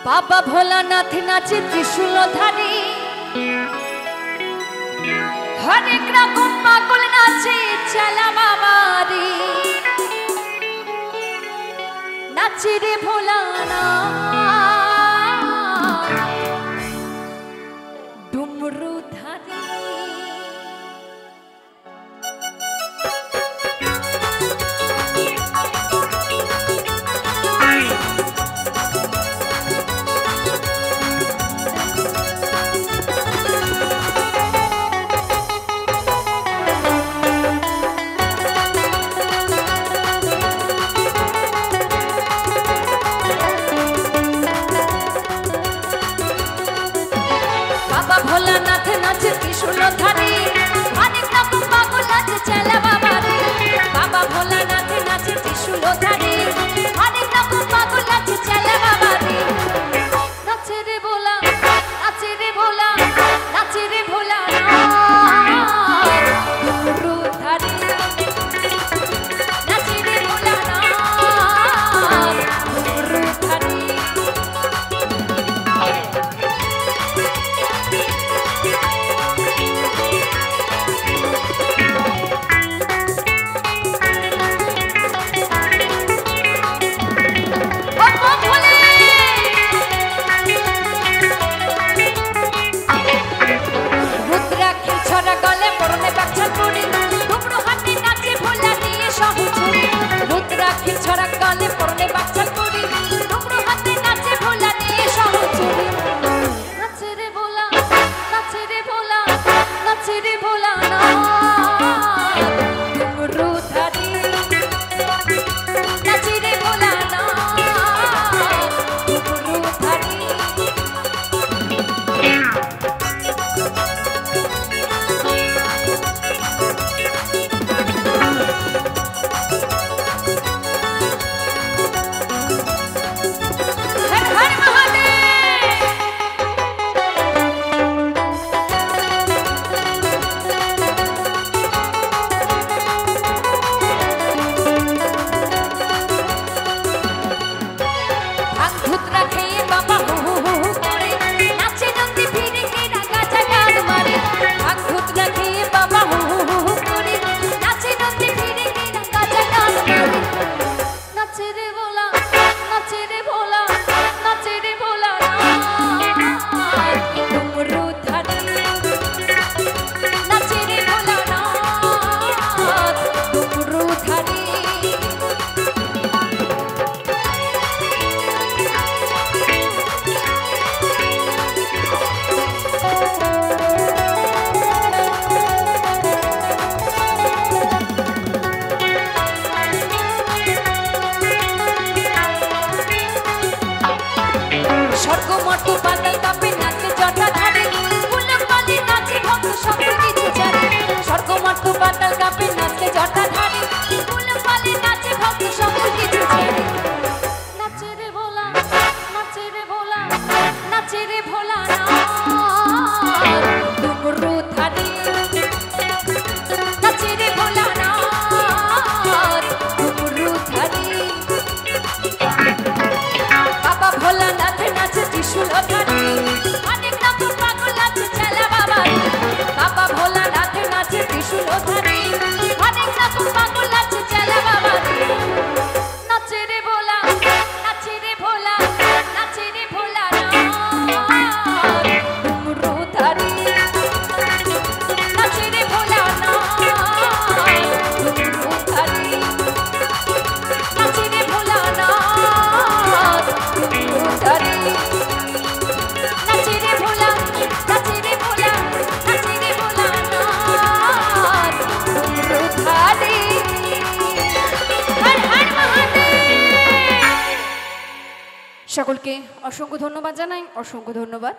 बाबा भोलानाथ नाचे त्रिशूलधारी हरेक रकम पागल नाचे चला बाबारी नाचे रे भोलानाथ डुमरूधारी भोलानाथ नाचे त्रिशूलधारी अनेक रकम पागल नाचे चला बाबारी बाबा भोलानाथ नाचे त्रिशूलधारी अनेक रकम पागल नाचे चला बाबारी नाचे रे भोला नाचे रे भोला नाचे रे भोला डुमरूधारी नाचे रे भोला डुमरूधारी छड़ा काले परने बाचल पूरी डुमरू हाथे नाचे भोला निये सहचुरी नाचे रे भोला नाचे रे भोला नाचे रे भोला ना डुमरूधारी नाचे रे भोला ना डुमरूधारी स्वर्गमर्त पाताल कापे नाचे जटाधारी फुलमाली नाचे भक्त সকল কিছু জানে स्वर्गमर्त पाताल कापे नाचे जटाधारी फुलमाली नाचे भक्त সকল কিছু জানে नाचे रे भोला नाचे रे भोला नाचे रे भोला डुमरूधारी नाचे रे भोला डुमरूधारी बाबा भोलानाथ नाचे त्रिशूलधारी अनेक रकम पागल नाचे चला बाबारी बाबा भोलानाथ नाचे त्रिशूलधारी अनेक रकम पागल नाचे चला बाबारी नाचे रे भोला नाचे रे भोला नाचे रे भोला डुमरूधारी नाचे रे भोला डुमरूधारी नाचे रे भोला डुमरूधारी नाचे रे भोला नाचे रे भोला नाचे रे भोला डुमरूधारी हर हर महादेव। সকলকে অসংখ্য ধন্যবাদ জানাই, অসংখ্য ধন্যবাদ।